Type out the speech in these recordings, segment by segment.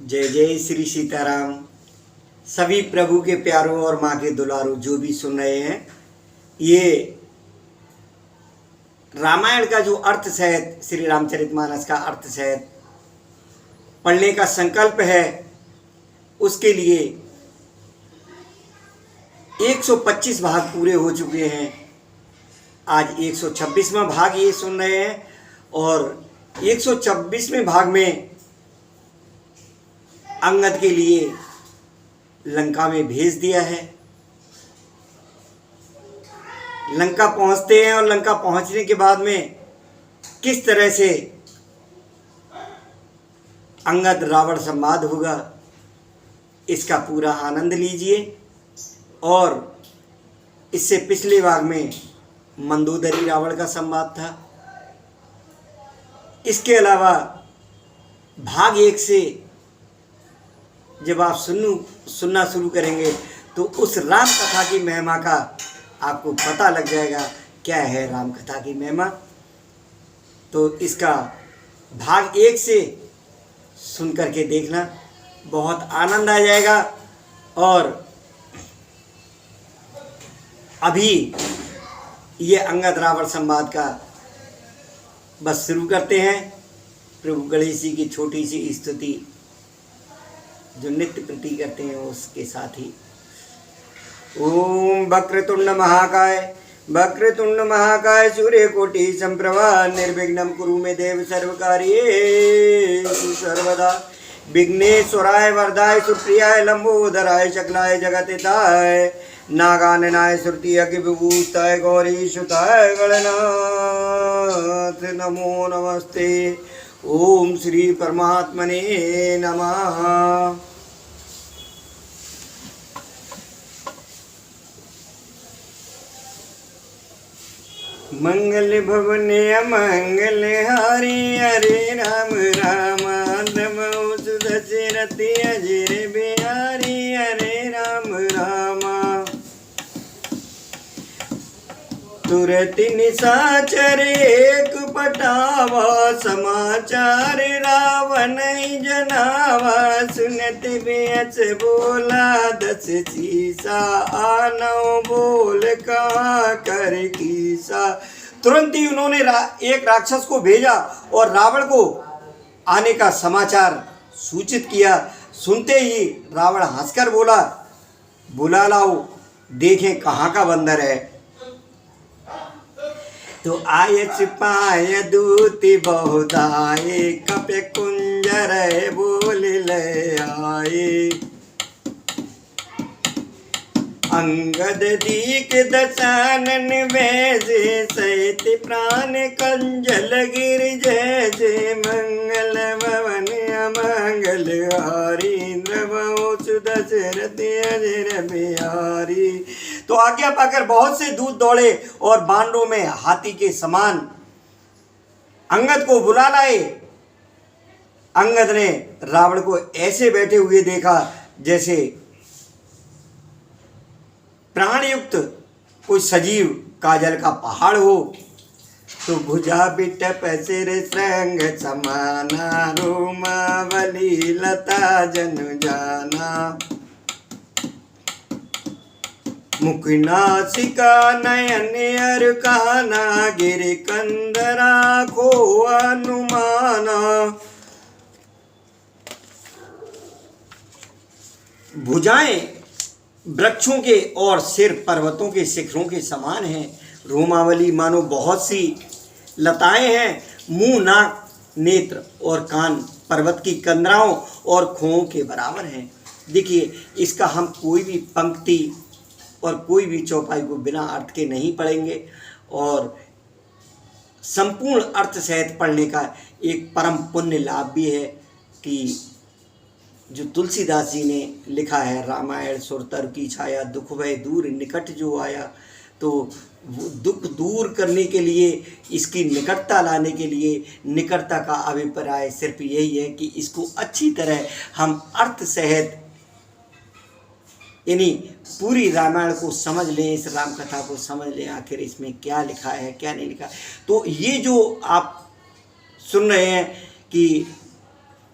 जय जय श्री सीताराम। सभी प्रभु के प्यारों और माँ के दुलारों जो भी सुन रहे हैं, ये रामायण का जो अर्थ सहित श्री रामचरितमानस का अर्थ सहित पढ़ने का संकल्प है, उसके लिए 125 भाग पूरे हो चुके हैं। आज 126वां भाग ये सुन रहे हैं और 126वें भाग में अंगद के लिए लंका में भेज दिया है। लंका पहुंचते हैं और लंका पहुंचने के बाद में किस तरह से अंगद रावण संवाद होगा, इसका पूरा आनंद लीजिए। और इससे पिछले भाग में मंदोदरी रावण का संवाद था। इसके अलावा भाग 1 से जब आप सुनना शुरू करेंगे तो उस राम कथा की महिमा का आपको पता लग जाएगा क्या है राम कथा की महिमा। तो इसका भाग 1 से सुन करके देखना, बहुत आनंद आ जाएगा। और अभी ये अंगद रावण संवाद का बस शुरू करते हैं। प्रभु गणेश जी की छोटी सी स्तुति जो नित्य प्रति करते हैं उसके साथ ही। ओम वक्रतुंड महाकाय सूर्यकोटि संप्रभा निर्विघ्नं कुरु मे देव सर्वकार्येषु सर्वदा। विघ्नेश्वराय वरदाय सुप्रियाय लंबोदराय शकलाय जगतिताय नागाननाय श्रुतिय विभूताय गौरीसुताय गणनाथ नमो नमस्ते। ओम श्री परमात्मने नमः। मंगल भवने अमंगल हारी हरे राम राम नमो सुदशरथि अजर बिहारी हरे राम राम। तुरत निशाचर एक पटावा समाचार रावण जनावा। सुनत बेच बोला 10 शीसा आनव बोल कहा कर कीसा। तुरंत ही उन्होंने एक राक्षस को भेजा और रावण को आने का समाचार सूचित किया। सुनते ही रावण हंसकर बोला, बुला लाओ देखें कहाँ का बंदर है। तो आय सिपाही दूती बहुधाए कपे कुंजर बोल ले आए। अंगद दीक दशानन वैसे सहित प्राण कंजल गिर जैसे। मंगल भवन अमंगल हारी दशरथ अजर बिहारी। तो आज्ञा पाकर बहुत से दूत दौड़े और बानरों में हाथी के समान अंगद को बुला लाए। अंगद ने रावण को ऐसे बैठे हुए देखा जैसे प्राणयुक्त कोई सजीव काजल का पहाड़ हो। तो भुजा बिट पैसे संग समाना रोमावली लता जनु जाना। मुख नासिका नयन अर काना गिर कंदरा खो अनुमाना। भुजाएं वृक्षों के और सिर पर्वतों के शिखरों के समान हैं। रोमावली मानो बहुत सी लताएं हैं। मुंह नाक नेत्र और कान पर्वत की कंदराओं और खोओं के बराबर हैं। देखिए, इसका हम कोई भी पंक्ति और कोई भी चौपाई को बिना अर्थ के नहीं पढ़ेंगे और संपूर्ण अर्थ सहित पढ़ने का एक परम पुण्य लाभ भी है कि जो तुलसीदास जी ने लिखा है, रामायण सुरतर की छाया दुख भय दूर निकट जो आया। तो वो दुख दूर करने के लिए, इसकी निकटता लाने के लिए, निकटता का अभिप्राय सिर्फ यही है कि इसको अच्छी तरह हम अर्थ सहित यानी पूरी रामायण को समझ लें, इस राम कथा को समझ लें, आखिर इसमें क्या लिखा है क्या नहीं लिखा। तो ये जो आप सुन रहे हैं कि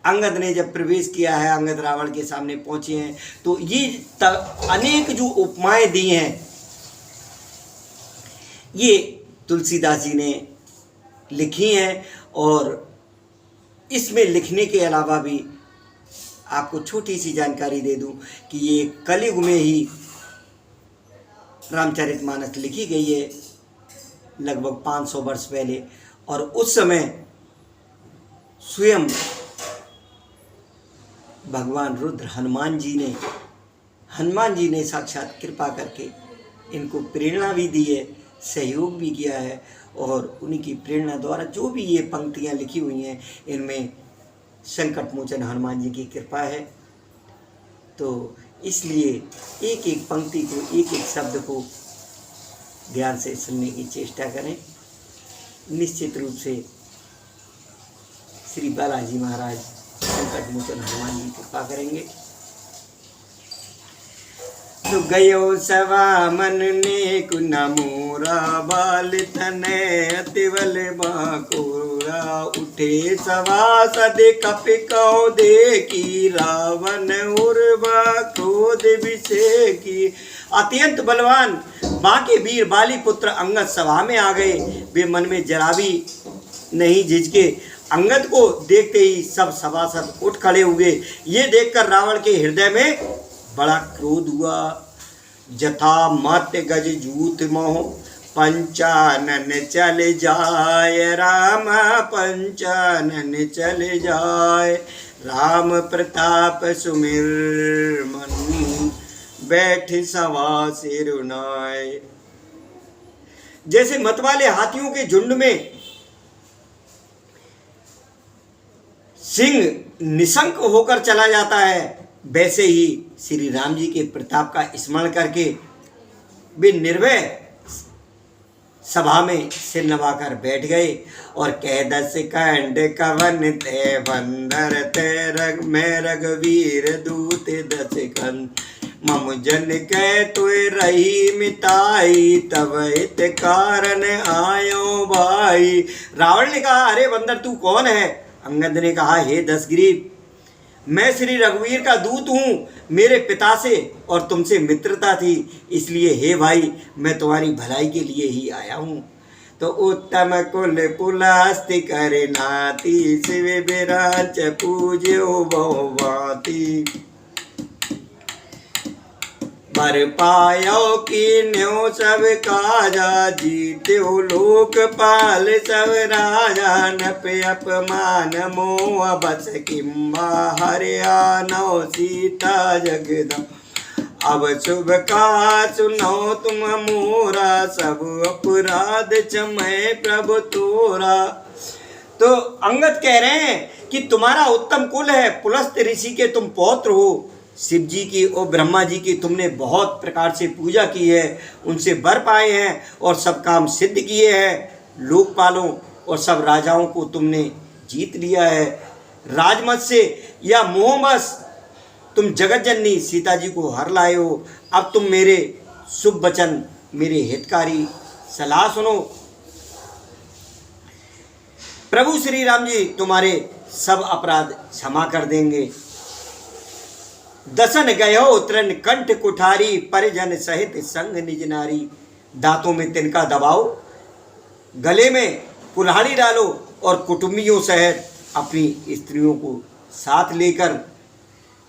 अंगद ने जब प्रवेश किया है, अंगद रावण के सामने पहुंचे हैं, तो ये अनेक जो उपमाएं दी हैं ये तुलसीदास जी ने लिखी हैं। और इसमें लिखने के अलावा भी आपको छोटी सी जानकारी दे दूं कि ये कलयुग में ही रामचरितमानस लिखी गई है, लगभग 500 वर्ष पहले। और उस समय स्वयं भगवान रुद्र हनुमान जी ने साक्षात कृपा करके इनको प्रेरणा भी दी है, सहयोग भी किया है। और उन्हीं की प्रेरणा द्वारा जो भी ये पंक्तियाँ लिखी हुई हैं, इनमें संकट मोचन हनुमान जी की कृपा है। तो इसलिए एक एक पंक्ति को, एक एक शब्द को ध्यान से सुनने की चेष्टा करें। निश्चित रूप से श्री बालाजी महाराज संकट मोचन हनुमान जी कृपा करेंगे। तो गयो सवा मन ने कुना मोरा बाल तने अतिवल बाकोरा उठे सवा सदे कपि कौ देखी रावण उर्वा क्रोध विषे की। अत्यंत बलवान बांके वीर बाली पुत्र अंगद सभा में आ गए। वे मन में जरा भी नहीं झिझके। अंगद को देखते ही सब सभासद उठ खड़े हुए। ये देखकर रावण के हृदय में बड़ा क्रोध हुआ। जथा मत गज जूत मोह पंचानन चल जाए, राम पंचानन चल जाए। राम प्रताप सुमिर मन बैठ सवा से रुनाए। जैसे मतवाले हाथियों के झुंड में सिंह निशंक होकर चला जाता है, वैसे ही श्री राम जी के प्रताप का स्मरण करके वे निर्भय सभा में सिर नवाकर बैठ गए और कह दस कंड कवन ते बंदर ते रग में रघुवीर दूत दस कंद मम जन कह तुय रही मिताई तब हित कारण आयो भाई। रावण ने कहा, अरे बंदर तू कौन है? अंगद ने कहा, हे दशग्रीव, मैं श्री रघुवीर का दूत हूँ। मेरे पिता से और तुमसे मित्रता थी, इसलिए हे भाई मैं तुम्हारी भलाई के लिए ही आया हूँ। तो उत्तम कुल पुलस्ति करे नाती शिव बिरांच पूज्यो बहुभांति। बर पायो की न्यो सब काजा जीत्यो लोकपाल सब राजा। नप अपमान मोह बस किम्बा हरियाणो सीता जगदा। अब शुभ का सुनो तुम मोरा सब अपराध क्षमय प्रभु तोरा। तो अंगद कह रहे हैं कि तुम्हारा उत्तम कुल है, पुलस्त ऋषि के तुम पौत्र हो। शिव जी की और ब्रह्मा जी की तुमने बहुत प्रकार से पूजा की है, उनसे वर पाए हैं और सब काम सिद्ध किए हैं। लोकपालों और सब राजाओं को तुमने जीत लिया है। राजमत से या मोहवश तुम जगत जननी सीता जी को हर लाए हो। अब तुम मेरे शुभ वचन, मेरे हितकारी सलाह सुनो। प्रभु श्री राम जी तुम्हारे सब अपराध क्षमा कर देंगे। दसन गयो तृण कंठ कुठारी परिजन सहित संग निज नारी। दांतों में तिनका दबाओ, गले में कुल्हाड़ी डालो और कुटुंबियों सहित अपनी स्त्रियों को साथ लेकर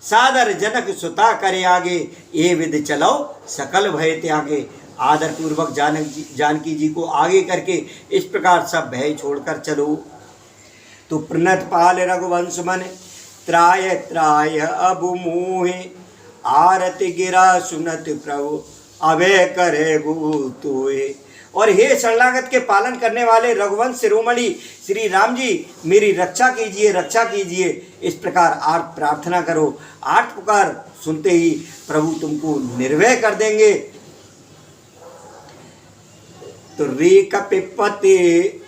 सादर जनक सुता करे आगे। ये विधि चलो सकल भय त्यागे। आदर पूर्वक जानकी जी को आगे करके इस प्रकार सब भय छोड़कर चलो। तो प्रणत पाल रघुवंश मन त्राय त्राय अबु मोहे। आरति गिरा सुनत प्रभु अभय करे तोए। और हे शरणागत के पालन करने वाले रघुवंश शिरोमणि श्री राम जी, मेरी रक्षा कीजिए, रक्षा कीजिए। इस प्रकार आर्त प्रार्थना करो। आर्त पुकार सुनते ही प्रभु तुमको निर्भय कर देंगे। तो रे कपिपते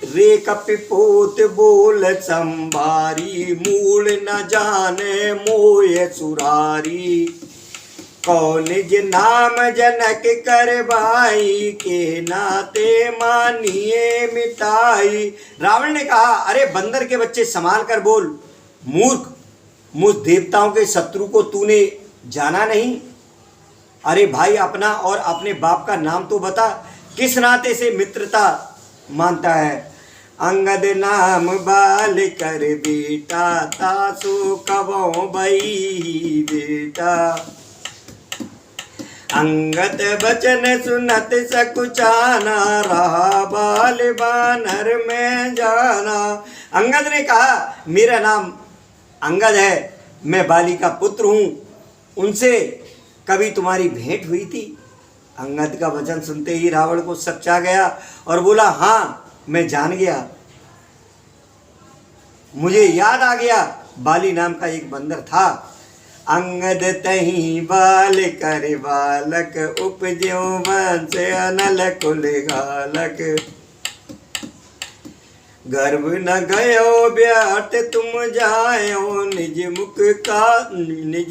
रे कपिपोत बोल संभारी। मूल न जाने मोय सुरारी। कौन निज नाम जनक कर भाई के नाते मानिए मिताई। रावण ने कहा, अरे बंदर के बच्चे संभाल कर बोल। मूर्ख, मुझ देवताओं के शत्रु को तूने जाना नहीं? अरे भाई, अपना और अपने बाप का नाम तो बता, किस नाते से मित्रता मानता है? अंगद नाम बाल कर बेटा, तासु कबो बई बेटा। अंगद बचन सुनत सकुचाना, रहा बाल बानर में जाना। अंगद ने कहा, मेरा नाम अंगद है, मैं बाली का पुत्र हूँ, उनसे कभी तुम्हारी भेंट हुई थी? अंगद का वचन सुनते ही रावण को शक छा गया और बोला, हाँ मैं जान गया, मुझे याद आ गया, बाली नाम का एक बंदर था। अंगद तही बाल कर बालक, उपज्यो वंश अनल कुल घालक। गर्भ न गयो ब्याट तुम जायो, निज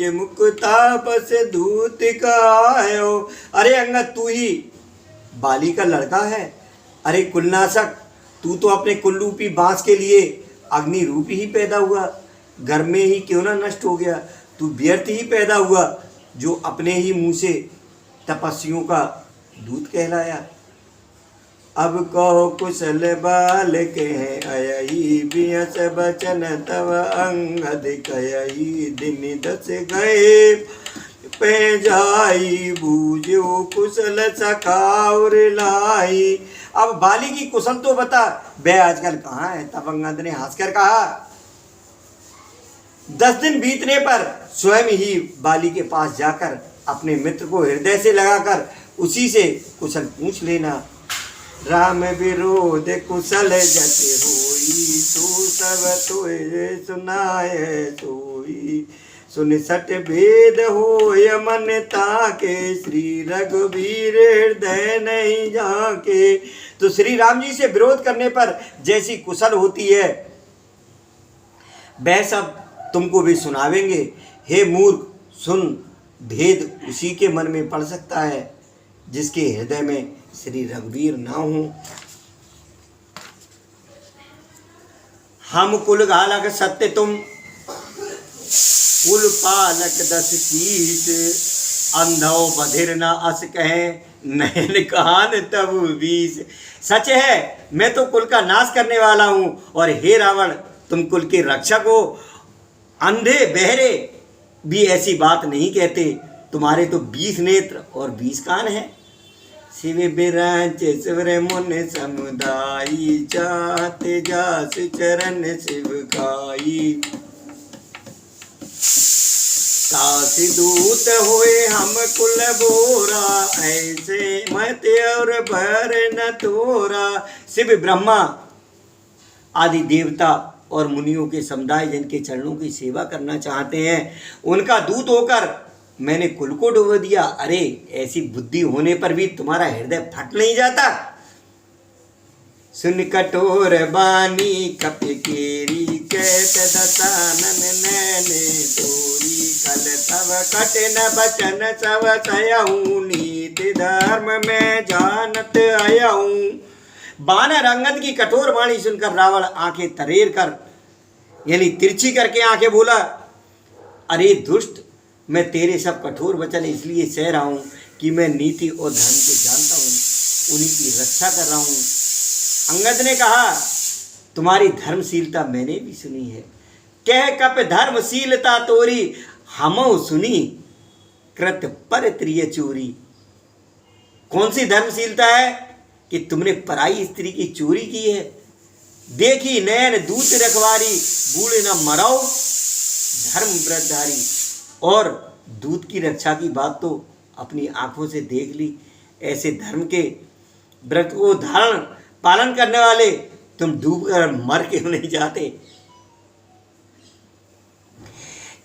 मुख तापस दूत कायो। अरे अंगद, तू ही बाली का लड़का है? अरे कुलनाशक, तू तो अपने कुलरूपी बांस के लिए अग्नि रूपी ही पैदा हुआ, घर में ही क्यों ना नष्ट हो गया। तू व्यर्थ ही पैदा हुआ, जो अपने ही मुंह से तपस्वियों का दूत कहलाया। अब कहो कुशल बाल कह अयही, बियस बचन तव अंगद कयही। दिन 10 गए पे जाई, बूझो कुशल सखाउर लाई। अब बाली की कुशल तो बता, वह आजकल कहाँ है? तब अंगद ने हंसकर कहा, 10 दिन बीतने पर स्वयं ही बाली के पास जाकर अपने मित्र को हृदय से लगाकर उसी से कुशल पूछ लेना। राम विरोध कुशल जति होई, तू सब तोय सुनाए सोई। सुन सट भेद होय मन ताके, श्री रघुवीर हृदय नहीं जाके। तो श्री राम जी से विरोध करने पर जैसी कुशल होती है, वह सब तुमको भी सुनावेंगे। हे मूर्ख, सुन, भेद उसी के मन में पड़ सकता है जिसके हृदय में श्री रघुवीर ना हो। हम कुल घालक सत्य तुम, कुल पालक 10 शीश। अंधो बधिर न अस कहे, नयन कान तब 20। सच है, मैं तो कुल का नाश करने वाला हूँ, और हे रावण, तुम कुल के रक्षक हो। अंधे बहरे भी ऐसी बात नहीं कहते, तुम्हारे तो 20 नेत्र और 20 कान हैं। शिव बिरांच शिवर मुन समुदायी, चाहते जास चरण शिव खाई। काशी दूत होए हम कुल बोरा, ऐसे मत और भर न तोरा। शिव ब्रह्मा आदि देवता और मुनियों के समुदाय जिनके चरणों की सेवा करना चाहते हैं, उनका दूत होकर मैंने कुल को डुबो दिया। अरे ऐसी बुद्धि होने पर भी तुम्हारा हृदय फट नहीं जाता? सुन कठोर बानी कप केरी, कहत दसानन नैने तोरी। कल तब कठिन बचन सब सहूँ, नीति धर्म में जानत आयाहूँ। बानर अंगद की कठोर वाणी सुनकर रावण आंखें तरेर कर, यानी तिरछी करके आंखें बोला, अरे दुष्ट, मैं तेरे सब कठोर वचन इसलिए सह रहा हूँ कि मैं नीति और धर्म को जानता हूँ, उन्हीं की रक्षा कर रहा हूँ। अंगद ने कहा, तुम्हारी धर्मशीलता मैंने भी सुनी है। कह कप धर्मशीलता तोरी, हमो सुनी कृत पर त्रिय चोरी। कौन सी धर्मशीलता है कि तुमने पराई स्त्री की चोरी की है? देखी नयन दूत रखवारी, बूढ़े न मराओ धर्म व्रतधारी। और दूत की रक्षा की बात तो अपनी आंखों से देख ली। ऐसे धर्म के व्रत को धारण पालन करने वाले तुम डूब कर मर क्यों नहीं जाते?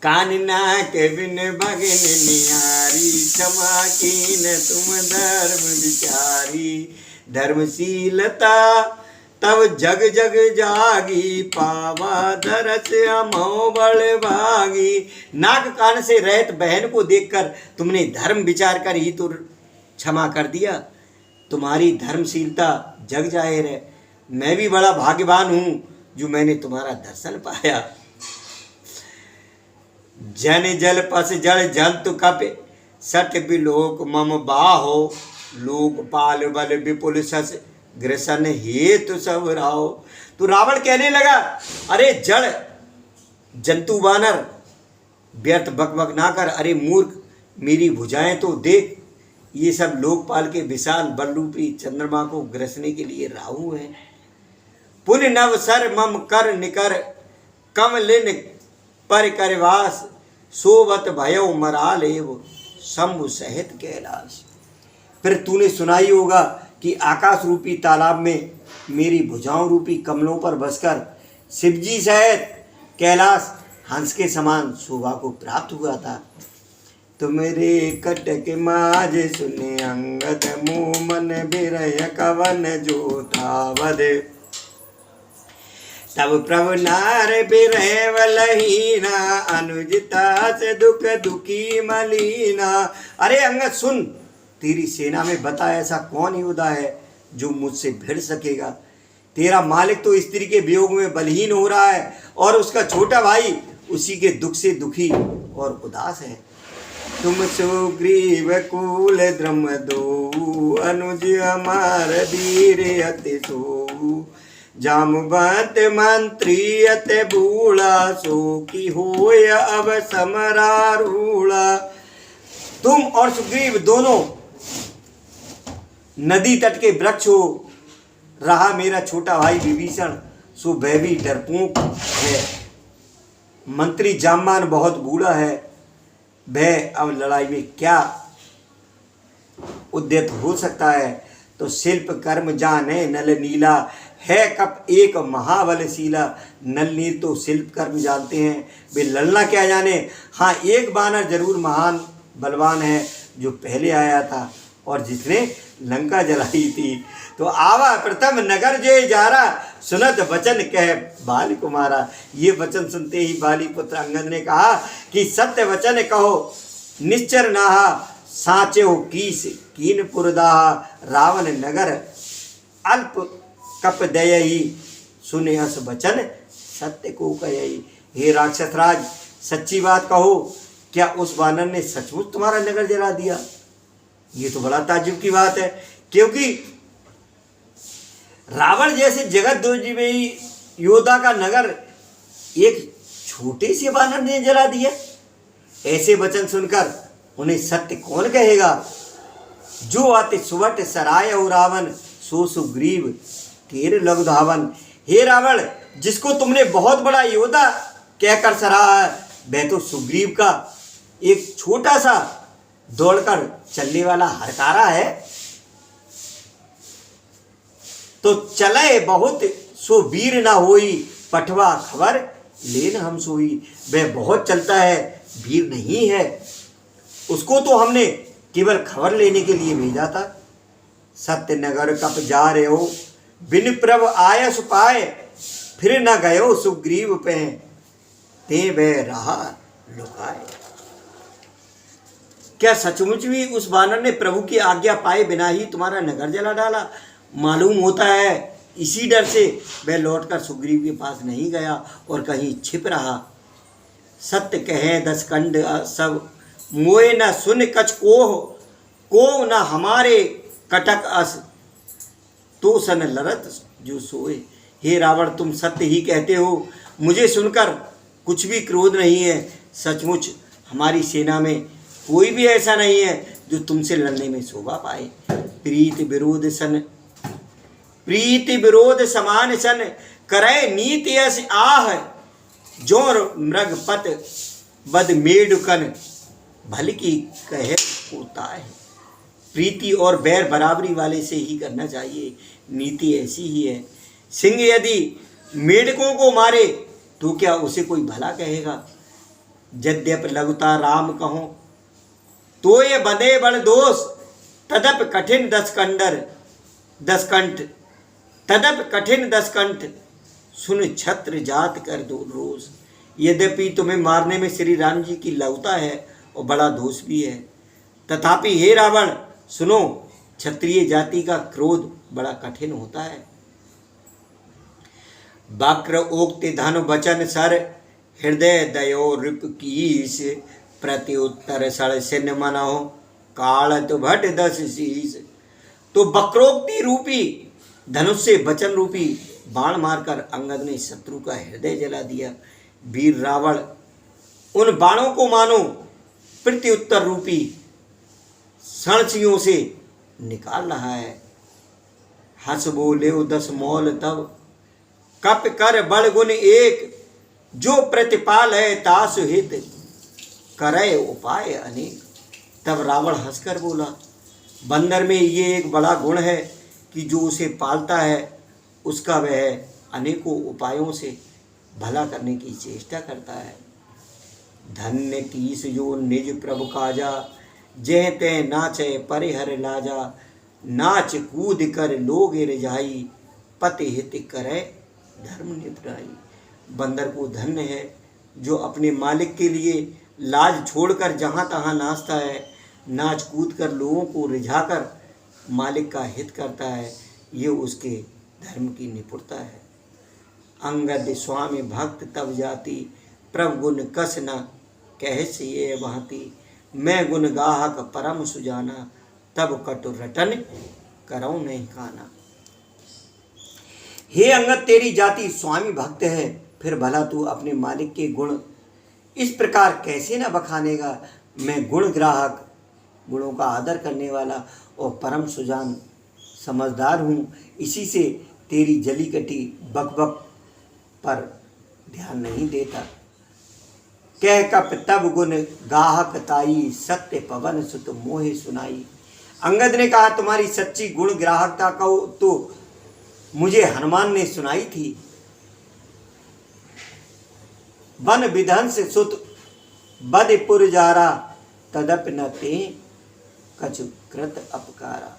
कान नाक बिन भगन नियारी, क्षमा कीन तुम धर्म विचारी। धर्मशीलता तब जग जग जागी, पावा धरस अमो बड़ भागी। नाक कान से रहित बहन को देखकर तुमने धर्म विचार कर ही तो क्षमा कर दिया। तुम्हारी धर्मशीलता जग जाहिर है। मैं भी बड़ा भाग्यवान हूँ जो मैंने तुम्हारा दर्शन पाया। जन जल पस जल जंतु कप सट बिलोक मम बाहो लोकपाल बल विपुल सस ग्रसन हेतु सब राहो। तो रावण कहने लगा, अरे जड़ जंतु वानर व्यर्थ बकबक ना कर, अरे मूर्ख मेरी भुजाएं तो देख, ये सब लोकपाल के विशाल बलरूपी चंद्रमा को ग्रसने के लिए राहु है। पुन नव सर मम कर निकर कमलिन पर करवास सोवत भयो मराल एव शंभु सहित कैलाश। फिर तूने सुना ही होगा कि आकाश रूपी तालाब में मेरी भुजाओं रूपी कमलों पर बसकर शिवजी सहित कैलाश हंस के समान शोभा को प्राप्त हुआ था। तुमरे कटक माज सुने अंगद मुँह मन बिरय कवन जो था वध तब प्रभु नार बिरह वलहीना अनुजिता से दुख दुखी मलीना। अरे अंगद सुन, तेरी सेना में बता ऐसा कौन योद्धा है जो मुझसे भिड़ सकेगा। तेरा मालिक तो स्त्री के वियोग में बलहीन हो रहा है और उसका छोटा भाई उसी के दुख से दुखी और उदास है। तुम सुग्रीव कुल द्रम दो अनुज अमार वीर अति सो जामवंत मंत्री अति बूढ़ा सो की होय अब समरारूढ़ा। तुम और सुग्रीव दोनों नदी तट के वृक्ष हो। रहा मेरा छोटा भाई विभीषण सो वह भी डरपोक है। मंत्री जामवान बहुत बूढ़ा है, वह अब लड़ाई में क्या उद्यत हो सकता है। तो शिल्प कर्म जाने नल नीला है कप एक महाबलशीला। नल नील तो शिल्प कर्म जानते हैं, वे लड़ना क्या जाने। हाँ, एक बानर जरूर महान बलवान है जो पहले आया था और जिसने लंका जलाई थी। तो आवा प्रथम नगर जे जारा सुनत वचन कह बाल कुमारा। ये वचन सुनते ही बाली पुत्र अंगद ने कहा कि सत्य वचन कहो निश्चर नाहा साचे हो कीस कीन पुरदाहा रावण नगर अल्प कप दयही सुने हस वचन सत्य को कही। हे राक्षस राज, सच्ची बात कहो, क्या उस वानर ने सचमुच तुम्हारा नगर जला दिया? ये तो बड़ा ताज्जुब की बात है, क्योंकि रावण जैसे जगत दोषी योद्धा का नगर एक छोटे से वानर ने जला दिया। ऐसे वचन सुनकर उन्हें सत्य कौन कहेगा। जो आते सुवट सराय हो रावण सो सुग्रीव केर लग धावन। हे रावण, जिसको तुमने बहुत बड़ा योद्धा कहकर सराहा है, वह तो सुग्रीव का एक छोटा सा दौड़कर चलने वाला हरकारा है। तो चले बहुत सो वीर ना होई पठवा खबर लेन हम सोई। वह बहुत चलता है, वीर नहीं है, उसको तो हमने केवल खबर लेने के लिए भेजा था। सत्य नगर कप जा रहे हो बिन प्रभ आयस पाए फिर न गयो सुग्रीव पे ते वह रहा लुकाए। क्या सचमुच भी उस वानर ने प्रभु की आज्ञा पाए बिना ही तुम्हारा नगर जला डाला? मालूम होता है इसी डर से वह लौटकर सुग्रीव के पास नहीं गया और कहीं छिप रहा। सत्य कहे दसकंड सब मोए न सुन कछ को न हमारे कटक अस तो सन लरत जो सोए। हे रावण, तुम सत्य ही कहते हो, मुझे सुनकर कुछ भी क्रोध नहीं है। सचमुच हमारी सेना में कोई भी ऐसा नहीं है जो तुमसे लड़ने में शोभा पाए। प्रीति विरोध समान सन करे नीति यस आह जोर मृगपत बद मेडुकन भल की कह होता है। प्रीति और बैर बराबरी वाले से ही करना चाहिए, नीति ऐसी ही है। सिंह यदि मेढकों को मारे तो क्या उसे कोई भला कहेगा? यद्यप लगता राम कहो तो ये बंदे बड़ दोष तदप कठिन दसकंठ सुन छत्र जात कर दो रोज। यद्यपि तुम्हें मारने में श्री राम जी की लौता है और बड़ा दोष भी है, तथापि हे रावण सुनो, क्षत्रिय जाति का क्रोध बड़ा कठिन होता है। वक्र ओक्ति धन वचन सर हृदय दयो रिप कीस, प्रत्युत्तर सड़सिन मनो, कालत भट 10 शीस। तो वक्रोक्ति रूपी धनुष से वचन रूपी बाण मारकर अंगद ने शत्रु का हृदय जला दिया। वीर रावण उन बाणों को मानो प्रत्युत्तर रूपी सणसियों से निकाल रहा है। हंस बोले 10 मौल तब, कप कर बड़ गुण एक, जो प्रतिपाल है तासु हित, करे उपाय अनेक। तब रावण हंसकर बोला, बंदर में ये एक बड़ा गुण है कि जो उसे पालता है उसका वह अनेकों उपायों से भला करने की चेष्टा करता है। धन्य कीस जो निज प्रभु काजा, जह ते नाचे परिहर लाजा, नाच कूद कर लोग रिझाई, पति हित करे धर्म नितराई। बंदर को धन्य है जो अपने मालिक के लिए लाज छोड़कर जहाँ तहाँ नाचता है, नाच कूद कर लोगों को रिझाकर मालिक का हित करता है। ये उसके धर्म की निपुणता है। अंगद स्वामी भक्त तब जाति, प्रभु गुण कस न कह से ये भांति, मैं गुण गाहक परम सुजाना, तब कटु रटन करऊं नहीं खाना। हे अंगद, तेरी जाति स्वामी भक्त है, फिर भला तू अपने मालिक के गुण इस प्रकार कैसे न बखानेगा। मैं गुण ग्राहक, गुणों का आदर करने वाला और परम सुजान समझदार हूँ, इसी से तेरी जली कटी बकबक पर ध्यान नहीं देता। कह कप तब गुण गाहक ताई, सत्य पवन सुत मोहे सुनाई। अंगद ने कहा, तुम्हारी सच्ची गुण ग्राहकता को तो मुझे हनुमान ने सुनाई थी। वन विध्वंस सुत बदपुर जारा, तदप न ते कछु कृत अपकारा।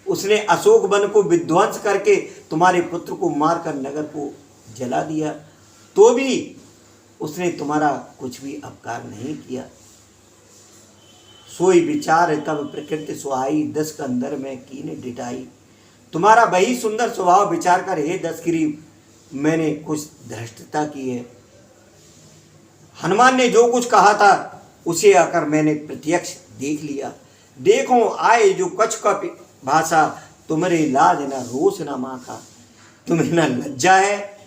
उसने अशोक वन को विध्वंस करके तुम्हारे पुत्र को मारकर नगर को जला दिया, तो भी उसने तुम्हारा कुछ भी अपकार नहीं किया। सोई विचार तब प्रकृति सुहाई, 10 कंदर में कीने डिटाई। तुम्हारा वही सुंदर स्वभाव विचार कर हे दशगिरी मैंने कुछ धृष्टता की है। हनुमान ने जो कुछ कहा था उसे आकर मैंने प्रत्यक्ष देख लिया। देखो आए जो कछ का भाषा, तुम्हारे लाज न रोष न माखा। तुम्हें न लज्जा है,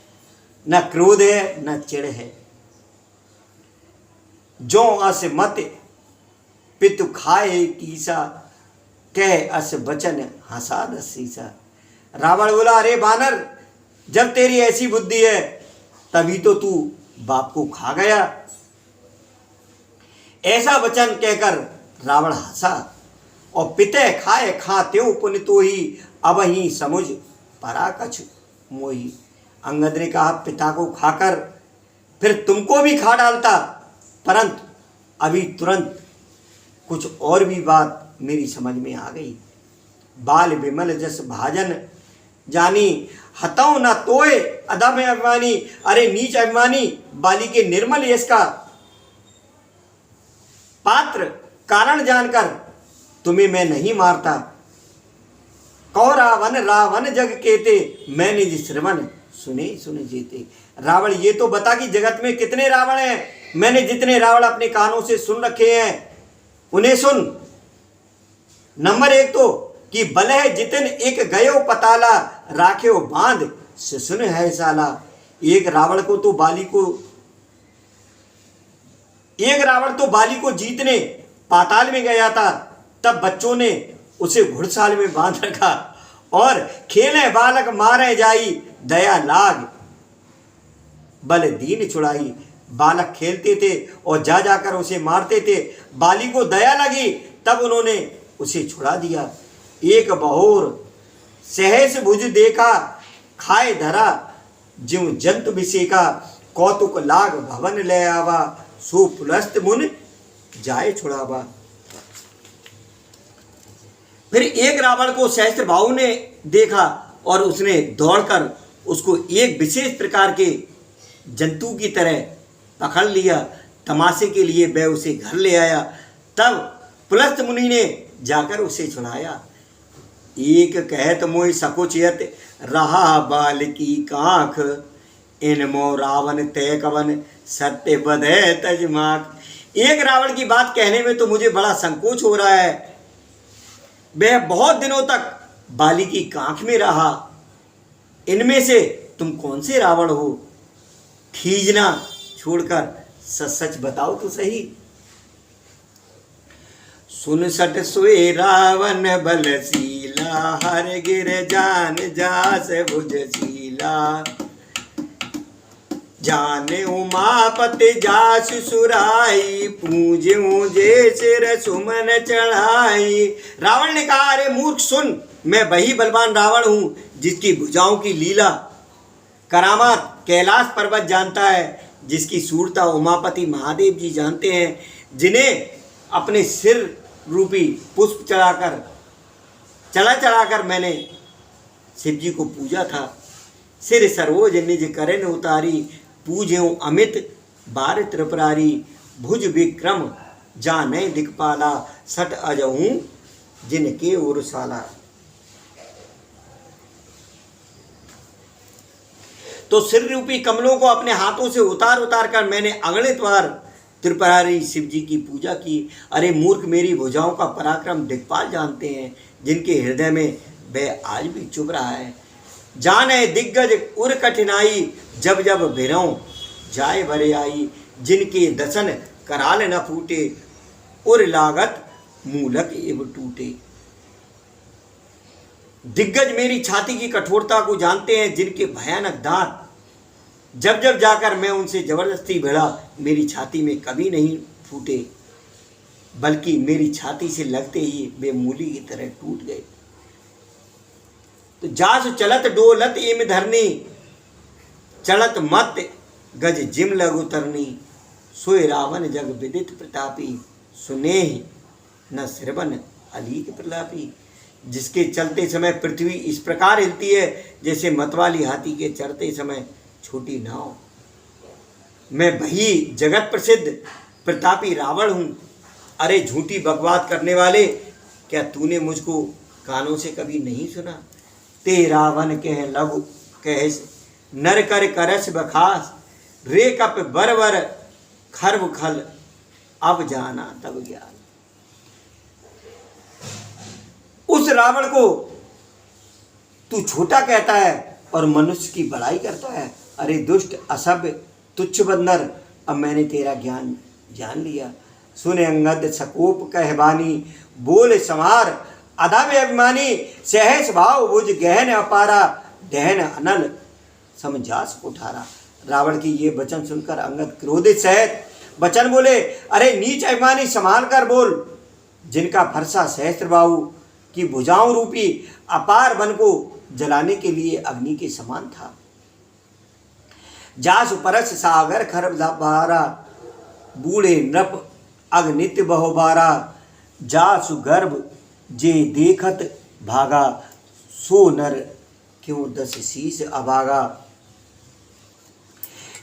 न क्रोध है, न चिढ़ है। जो अस मत पितु खाए कीसा, कह अस बचन हंसा दसीसा। रावण बोला, अरे बानर, जब तेरी ऐसी बुद्धि है तभी तो तू बाप को खा गया। ऐसा वचन कहकर रावण हंसा और पिते खाए खात्यो पुन तो ही, अब ही समुझ परा कछ मोही। अंगद ने कहा, पिता को खाकर फिर तुमको भी खा डालता, परंतु अभी तुरंत कुछ और भी बात मेरी समझ में आ गई। बाल विमल जस भाजन जानी, हतौ न तोय अधम अभिमानी। अरे नीच अभिमानी, बाली के निर्मल यश का पात्र कारण जानकर तुम्हें मैं नहीं मारता। कौ रावण रावण जग केते, मैंने जिस श्रवण सुने सुने जेते। रावण, ये तो बता कि जगत में कितने रावण हैं। मैंने जितने रावण अपने कानों से सुन रखे हैं उन्हें सुन। नंबर 1 तो कि बल है जितन एक गयो पताला, राख्यो बांध सुन है साला। एक रावण तो बाली को जीतने पाताल में गया था, तब बच्चों ने उसे घुड़साल में बांध रखा और खेले बालक मारे जाई, दया लाग बल दीन छुड़ाई। बालक खेलते थे और जा जाकर उसे मारते थे। बाली को दया लगी तब उन्होंने उसे छुड़ा दिया। एक बहोर सहस भुज देखा, खाए धरा ज्यों जंतु विषेका। कौतुक लाग भवन ले आवा, सो पुलस्त मुन जाए छुड़ावा। फिर एक रावण को सहस्त्र बाहु ने देखा और उसने दौड़कर उसको एक विशेष प्रकार के जंतु की तरह पकड़ लिया। तमाशे के लिए वह उसे घर ले आया। तब पुलस्त मुनि ने जाकर उसे छुड़ाया। एक कहत मोहि सकुचियत, रहा बाल की कांख, इन मो रावण तय कवन सत्य बधे तजमाक। एक रावण की बात कहने में तो मुझे बड़ा संकोच हो रहा है। वह बहुत दिनों तक बाली की कांख में रहा। इनमें से तुम कौन से रावण हो? खीजना छोड़कर सच सच बताओ तो सही। सुन सट सोए रावण बलशीला, हर गिर जान जास भुजशीला। जाने उमापति जास सुराई, पूज्यों जे सिर सुमन चढ़ाई। रावण ने कहा, अरे मूर्ख सुन, मैं वही बलवान रावण हूं जिसकी भुजाओं की लीला करामात कैलाश पर्वत जानता है, जिसकी सूरता उमापति महादेव जी जानते हैं, जिन्हें अपने सिर रूपी पुष्प चढ़ाकर मैंने शिव जी को पूजा था। सिर सरोज निज करेन उतारी, पूज्यों अमित बार त्रिपुरारी। भुज विक्रम जाने दिक्पाला, सट अजहूं जिनके उरसाला। तो सिर रूपी कमलों को अपने हाथों से उतार कर मैंने अगणित बार त्रिपुरारी शिव जी की पूजा की। अरे मूर्ख, मेरी भुजाओं का पराक्रम दिक्पाल जानते हैं, जिनके हृदय में वह आज भी चुभ रहा है। जाने दिग्गज उर कठिनाई, जब जब भिरऊं जाए भरे आई। जिनके दसन कराल न फूटे, उर लागत मूलक एव टूटे। दिग्गज मेरी छाती की कठोरता को जानते हैं, जिनके भयानक दांत जब जब जाकर मैं उनसे जबरदस्ती भिड़ा, मेरी छाती में कभी नहीं फूटे, बल्कि मेरी छाती से लगते ही वे मूली की तरह टूट गए। तो जास चलत डोलत एम धरनी, चलत मत गज जिम लघु तरनी। सोए रावण जग विदित प्रतापी, सुनेहि न श्रवण अलीक प्रलापी। जिसके चलते समय पृथ्वी इस प्रकार हिलती है जैसे मतवाली हाथी के चढ़ते समय छोटी नाव। मैं वही जगत प्रसिद्ध प्रतापी रावण हूं। अरे झूठी बकवास करने वाले, क्या तूने मुझको कानों से कभी नहीं सुना? ते रावण कह लघु कह नर कर करस बखास, रे कप बर खर्व खल, अब जाना तब ज्ञान। उस रावण को तू छोटा कहता है और मनुष्य की बड़ाई करता है। अरे दुष्ट असभ्य तुच्छ बंदर, अब मैंने तेरा ज्ञान जान लिया। सुने अंगद सकोप कहबानी, बोल समार अधम अभिमानी। सहस भाव भुज गहन अपारा, दहन अनल समझास कुठारा। रावण की ये वचन सुनकर अंगद क्रोधित सहित वचन बोले, अरे नीच अभिमानी, संभाल कर बोल। जिनका फरसा सहस्त्रबाहु की भुजाओं रूपी अपार वन को जलाने के लिए अग्नि के समान था। जासु परस सागर खरब बारा, बूढ़े नृप अग्नित बहुबारा। जासु गर्भ जे देखत भागा, सो नर क्यों 10 शीस अभागा।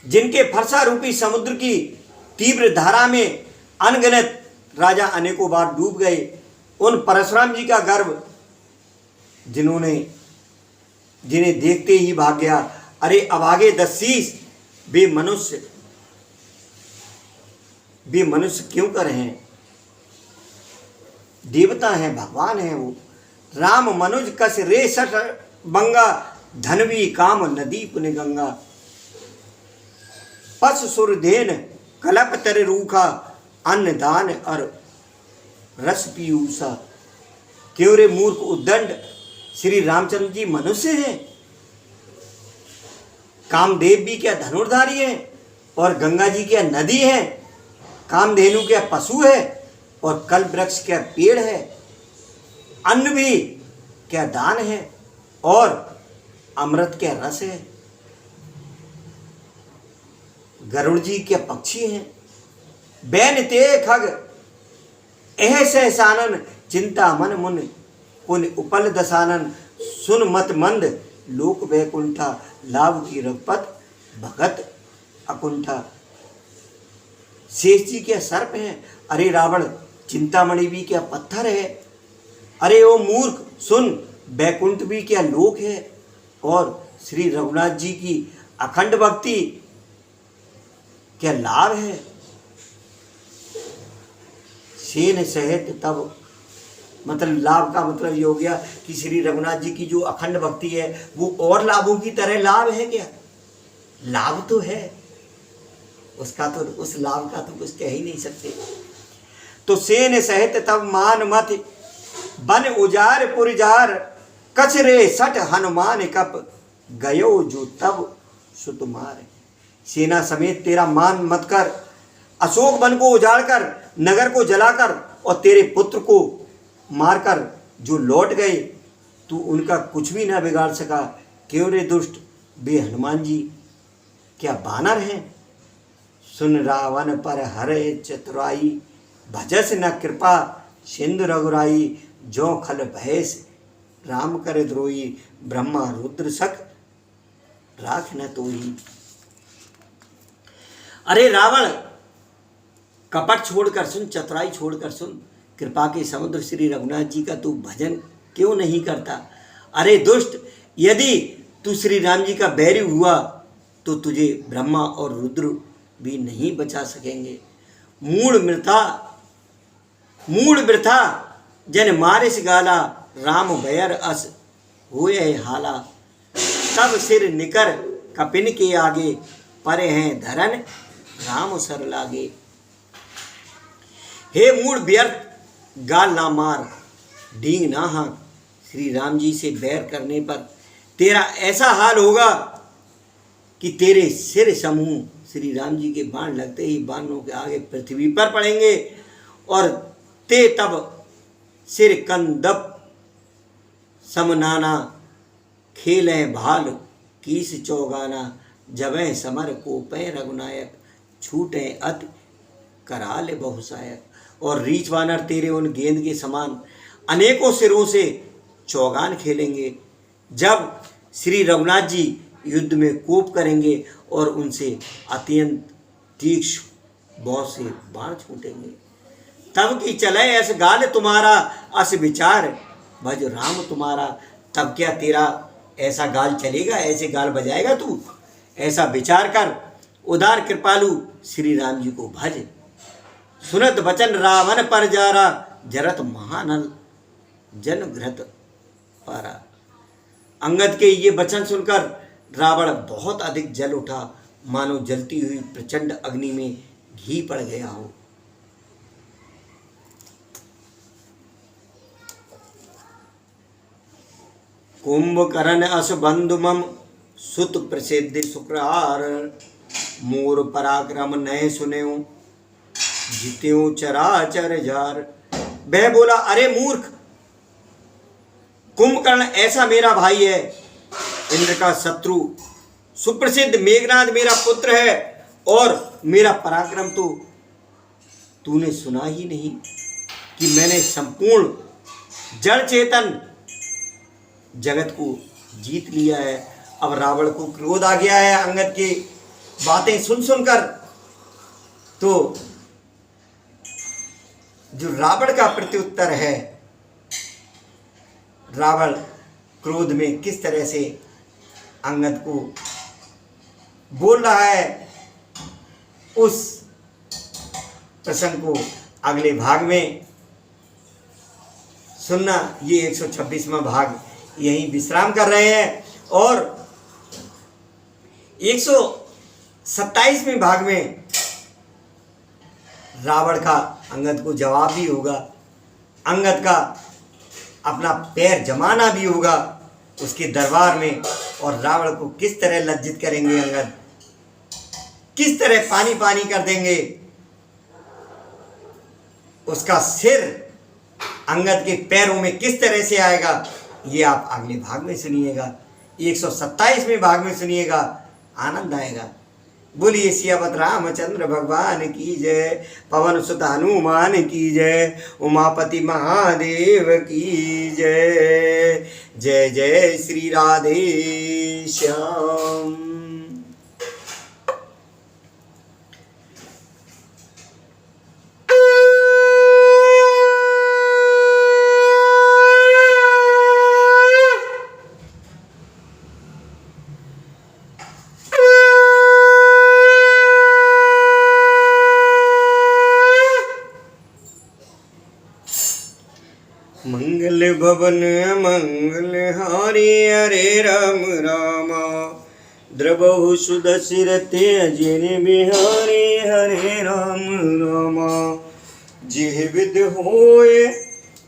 जिनके फरसा रूपी समुद्र की तीव्र धारा में अनगिनत राजा अनेकों बार डूब गए, उन परशुराम जी का गर्भ जिन्हें देखते ही भाग गया। अरे अभागे 10 शीस, वे मनुष्य क्यों कर हैं? देवता हैं, भगवान हैं वो। राम मनुज कस रे सठ बंगा, धनवी काम नदी पुण्य गंगा। पस सुरधेन कलप तर रूखा, अन्न दान और रस पीयूषा। क्यों रे मूर्ख उद्दंड, श्री रामचंद्र जी मनुष्य हैं? कामदेव भी क्या धनुर्धारी हैं? और गंगा जी क्या नदी है? कामधेनु क्या पशु है? और कल वृक्ष क्या पेड़ है? अन्न भी क्या दान है? और अमृत क्या रस है? गरुड़ जी क्या पक्षी हैं? बैन ते खग एह सहसानन, चिंता मन मुन पुन उपल दसानन। सुन मत मंद लोक वैकुंठा, लाभ की रघुपत भगत अकुंठा। शेष जी क्या सर्प हैं? अरे रावण, चिंतामणि भी क्या पत्थर है? अरे ओ मूर्ख सुन, बैकुंठ भी क्या लोक है? और श्री रघुनाथ जी की अखंड भक्ति क्या लाभ है? सेन सहित तब, मतलब लाभ का मतलब ये हो गया कि श्री रघुनाथ जी की जो अखंड भक्ति है वो और लाभों की तरह लाभ है क्या? लाभ तो है उसका, तो उस लाभ का तो कुछ कह ही नहीं सकते। तो सेन सहित तब मान मत बन उजार पुरजार कचरे सठ हनुमान कप गयो जो तब सुतुमार। सेना समेत तेरा मान मत कर, अशोक वन को उजाड़ कर, नगर को जलाकर और तेरे पुत्र को मारकर जो लौट गए, तू उनका कुछ भी ना बिगाड़ सका। क्यों रे दुष्ट, वे हनुमान जी क्या बानर हैं? सुन रावण पर हरे चतुराई, भजस न कृपा सिंधु रघुराई। जो खल भयस राम कर द्रोही, ब्रह्मा रुद्र सक राख न तोही। अरे रावण, कपट छोड़कर सुन, चतुराई छोड़कर सुन, कृपा के समुद्र श्री रघुनाथ जी का तू भजन क्यों नहीं करता? अरे दुष्ट, यदि तू श्री राम जी का बैरी हुआ तो तुझे ब्रह्मा और रुद्र भी नहीं बचा सकेंगे। मूड वृथा जन मारिस गाला, राम भयर अस होए हाला। तब सिर निकर कपिन के आगे, परे हैं धरन राम सर लागे। हे मूड व्यर्थ, गाल ना मार, डींग ना हाँक। श्री राम जी से बैर करने पर तेरा ऐसा हाल होगा कि तेरे सिर समूह श्री राम जी के बाण लगते ही बाणों के आगे पृथ्वी पर पड़ेंगे, और ते तब सिर कंदप समनाना, खेलें भाल कीस चौगाना। जबें समर को पै रघुनायक, छूटें अति कराल बहुसायक। और रीछ वानर तेरे उन गेंद के समान अनेकों सिरों से चौगान खेलेंगे जब श्री रघुनाथ जी युद्ध में कोप करेंगे और उनसे अत्यंत तीक्ष्ण बहुत से बाण छूटेंगे। तब की चले ऐस गाल तुम्हारा अस विचार, भज राम तुम्हारा। तब क्या तेरा ऐसा गाल चलेगा, ऐसे गाल बजाएगा तू? ऐसा विचार कर, उदार कृपालु श्री राम जी को भज। सुनत वचन रावण पर जारा, जरत महानल जन घृत पारा। अंगद के ये वचन सुनकर रावण बहुत अधिक जल उठा, मानो जलती हुई प्रचंड अग्नि में घी पड़ गया हो। कुंभकर्ण अस बंधु मम, सुत प्रसिद्ध शुक्रार। मोर पराक्रम नय सुनेऊ, जित्यो चराचर जार। वह बोला, अरे मूर्ख, कुंभकर्ण ऐसा मेरा भाई है, इंद्र का शत्रु, सुप्रसिद्ध मेघनाद मेरा पुत्र है, और मेरा पराक्रम तो तूने सुना ही नहीं कि मैंने संपूर्ण जड़ चेतन जगत को जीत लिया है। अब रावण को क्रोध आ गया है अंगद की बातें सुन सुनकर। तो जो रावण का प्रत्युत्तर है, रावण क्रोध में किस तरह से अंगद को बोल रहा है, उस प्रसंग को अगले भाग में सुनना। ये 126वां भाग यहीं विश्राम कर रहे हैं, और 127वें भाग में रावण का अंगद को जवाब भी होगा, अंगद का अपना पैर जमाना भी होगा उसके दरबार में, और रावण को किस तरह लज्जित करेंगे अंगद, किस तरह पानी पानी कर देंगे, उसका सिर अंगद के पैरों में किस तरह से आएगा, ये आप अगले भाग में सुनिएगा। 127वें भाग में सुनिएगा, आनंद आएगा। बोलिए सियावत रामचंद्र भगवान की जय, पवन सुत हनुमान की जय, उमापति महादेव की जय। जय जय श्री राधे श्याम। मंगल भवन मंगल हारी हरे राम रामा द्रवहु सुदशरथे अजिर बिहारी हरे राम रामा जिह विद होए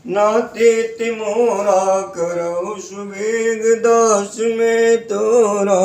नाते तिमोरा करहु सुबेग दास में तोरा।